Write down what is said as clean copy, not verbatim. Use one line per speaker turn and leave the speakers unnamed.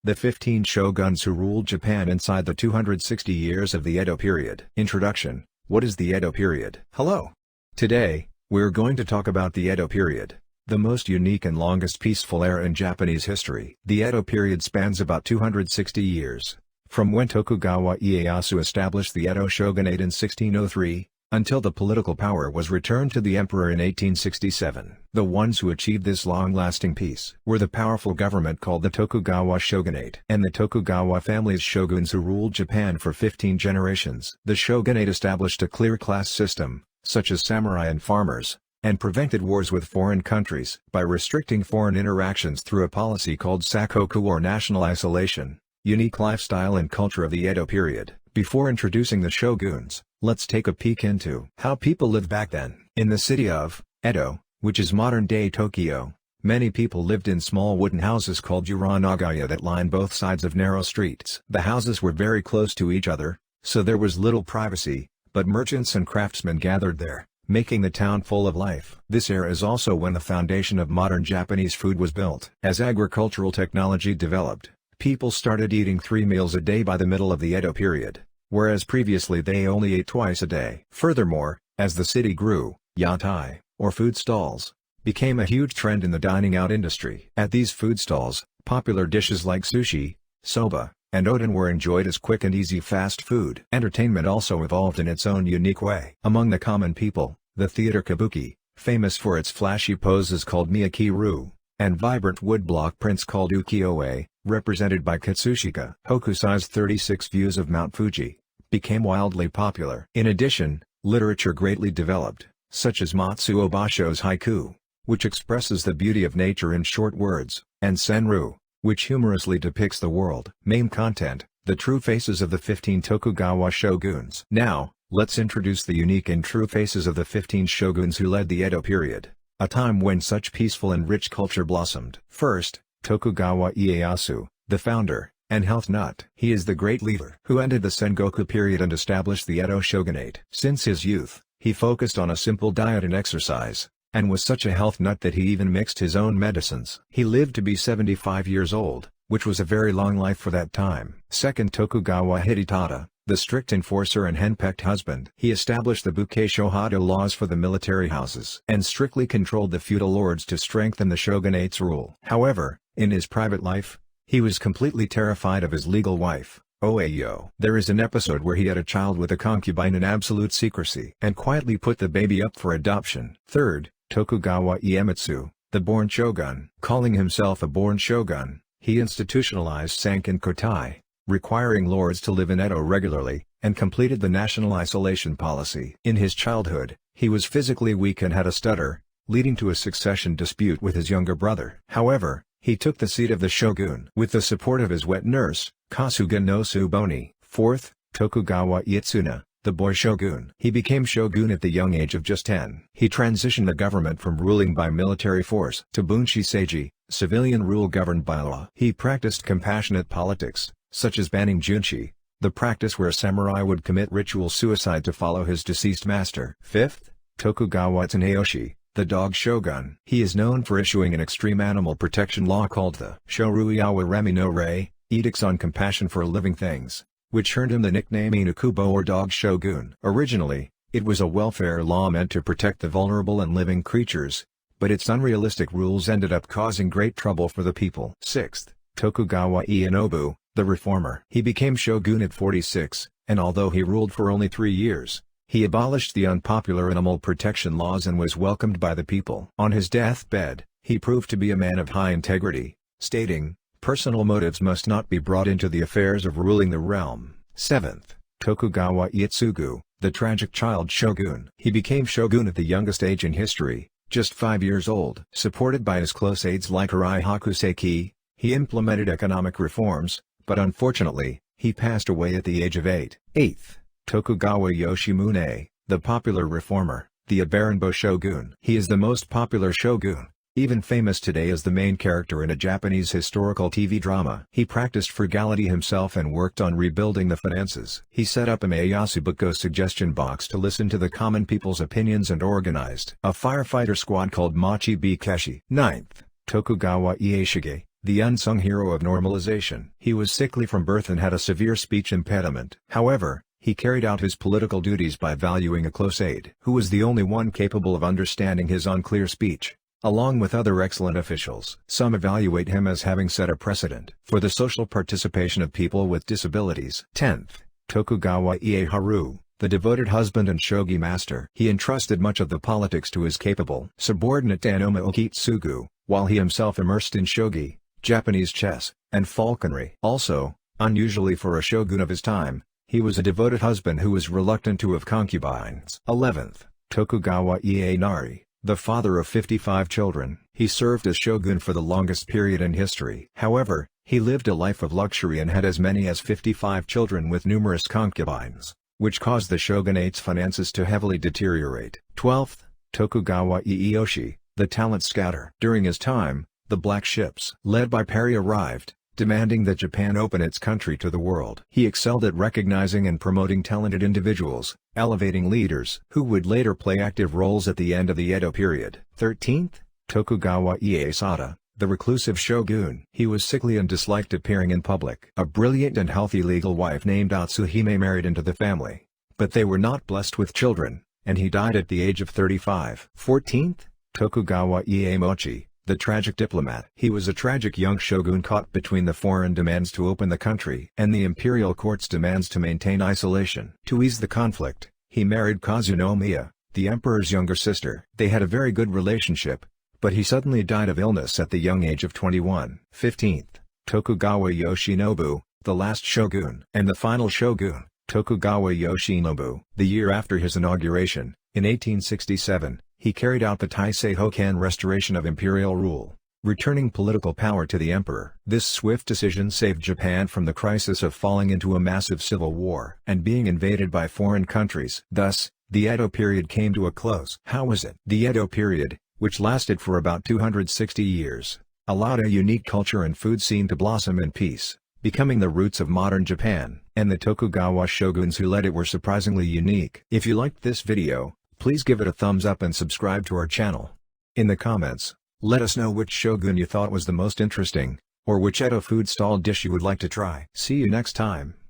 The 15 shoguns who ruled Japan inside the 260 years of the Edo period. Introduction. What is the Edo period? Hello. Today, we're going to talk about the Edo period, the most unique and longest peaceful era in Japanese history. The Edo period spans about 260 years, from when Tokugawa Ieyasu established the Edo shogunate in 1603, until the political power was returned to the emperor in 1867. The ones who achieved this long-lasting peace were the powerful government called the Tokugawa Shogunate and the Tokugawa family's shoguns who ruled Japan for 15 generations. The shogunate established a clear class system, such as samurai and farmers, and prevented wars with foreign countries by restricting foreign interactions through a policy called sakoku or national isolation. Unique lifestyle and culture of the Edo period. Before introducing the shoguns, let's take a peek into how people lived back then. In the city of Edo, which is modern-day Tokyo, many people lived in small wooden houses called yuranagaya that lined both sides of narrow streets. The houses were very close to each other, so there was little privacy, but merchants and craftsmen gathered there, making the town full of life. This era is also when the foundation of modern Japanese food was built. As agricultural technology developed, people started eating 3 meals a day by the middle of the Edo period, whereas previously they only ate twice a day. Furthermore, as the city grew, yatai, or food stalls, became a huge trend in the dining out industry. At these food stalls, popular dishes like sushi, soba, and oden were enjoyed as quick and easy fast food. Entertainment also evolved in its own unique way. Among the common people, the theater kabuki, famous for its flashy poses called miyaki-ru, and vibrant woodblock prints called ukiyo-e, represented by Katsushika. Hokusai's 36 views of Mount Fuji became wildly popular. In addition, literature greatly developed, such as Matsuo Basho's haiku, which expresses the beauty of nature in short words, and senru, which humorously depicts the world. Main content: the true faces of the 15 Tokugawa shoguns. Now, let's introduce the unique and true faces of the 15 shoguns who led the Edo period, a time when such peaceful and rich culture blossomed. First, Tokugawa Ieyasu, the founder, and health nut. He is the great leader who ended the Sengoku period and established the Edo shogunate. Since his youth, he focused on a simple diet and exercise, and was such a health nut that he even mixed his own medicines. He lived to be 75 years old, which was a very long life for that time. Second, Tokugawa Hidetada, the strict enforcer and henpecked husband. He established the Bukkei Shohado laws for the military houses and strictly controlled the feudal lords to strengthen the shogunate's rule. However, in his private life, he was completely terrified of his legal wife, Oeyo. There is an episode where he had a child with a concubine in absolute secrecy and quietly put the baby up for adoption. Third, Tokugawa Iemitsu, the born shogun. Calling himself a born shogun, he institutionalized Sankin Kotai, requiring lords to live in Edo regularly, and completed the national isolation policy. In his childhood, he was physically weak and had a stutter, leading to a succession dispute with his younger brother. However, he took the seat of the shogun with the support of his wet nurse, Kasuga no Tsuboni. Fourth, Tokugawa Ieyatsuna, the boy shogun. He became shogun at the young age of just 10. He transitioned the government from ruling by military force to bunshi seiji, civilian rule governed by law. He practiced compassionate politics, such as banning junshi, the practice where a samurai would commit ritual suicide to follow his deceased master. Fifth, Tokugawa Tsuneyoshi, the dog shogun. He is known for issuing an extreme animal protection law called the Shoruiyawa Remi no Rei, Edicts on Compassion for Living Things, which earned him the nickname Inukubo or dog shogun. Originally, it was a welfare law meant to protect the vulnerable and living creatures, but its unrealistic rules ended up causing great trouble for the people. Sixth, Tokugawa Ieyasu, the reformer. He became shogun at 46, and although he ruled for only 3 years, he abolished the unpopular animal protection laws and was welcomed by the people. On his deathbed, he proved to be a man of high integrity, stating, "Personal motives must not be brought into the affairs of ruling the realm." Seventh, Tokugawa Ieyasu, the tragic child shogun. He became shogun at the youngest age in history, just 5 years old. Supported by his close aides like Arai Hakuseki, he implemented economic reforms, but unfortunately, he passed away at the age of 8. Eighth, Tokugawa Yoshimune, the popular reformer, the Abarenbo shogun. He is the most popular shogun, even famous today as the main character in a Japanese historical TV drama. He practiced frugality himself and worked on rebuilding the finances. He set up a Ieyasu suggestion box to listen to the common people's opinions and organized a firefighter squad called Machi Bikeshi. Ninth, Tokugawa Ieyasu, the unsung hero of normalization. He was sickly from birth and had a severe speech impediment. However, he carried out his political duties by valuing a close aide who was the only one capable of understanding his unclear speech, along with other excellent officials. Some evaluate him as having set a precedent for the social participation of people with disabilities. 10th, Tokugawa Ieyasu, the devoted husband and shogi master. He entrusted much of the politics to his capable subordinate Danoma Okitsugu, while he himself immersed in shogi, Japanese chess, and falconry. Also, unusually for a shogun of his time, he was a devoted husband who was reluctant to have concubines. 11th, Tokugawa Ieyasu, the father of 55 children. He served as shogun for the longest period in history. However, he lived a life of luxury and had as many as 55 children with numerous concubines, which caused the shogunate's finances to heavily deteriorate. 12th, Tokugawa Ieyasu, the talent scouter. During his time, the black ships led by Perry arrived, demanding that Japan open its country to the world. He excelled at recognizing and promoting talented individuals, elevating leaders who would later play active roles at the end of the Edo period. 13th, Tokugawa Ieyasu, the reclusive shogun. He was sickly and disliked appearing in public. A brilliant and healthy legal wife named Atsuhime married into the family, but they were not blessed with children, and he died at the age of 35. 14th, Tokugawa Ieyasu, the tragic diplomat. He was a tragic young shogun caught between the foreign demands to open the country and the imperial court's demands to maintain isolation. To ease the conflict, he married Kazunomiya, the emperor's younger sister. They had a very good relationship, but he suddenly died of illness at the young age of 21. 15th, Tokugawa Yoshinobu, the last shogun and the final shogun, Tokugawa Yoshinobu. The year after his inauguration, in 1867, he carried out the Taisei Hokan restoration of imperial rule, returning political power to the emperor. This swift decision saved Japan from the crisis of falling into a massive civil war and being invaded by foreign countries. Thus, the Edo period came to a close. How was it? The Edo period, which lasted for about 260 years, allowed a unique culture and food scene to blossom in peace, becoming the roots of modern Japan. And the Tokugawa shoguns who led it were surprisingly unique. If you liked this video, please give it a thumbs up and subscribe to our channel. In the comments, let us know which shogun you thought was the most interesting, or which Edo food stall dish you would like to try. See you next time.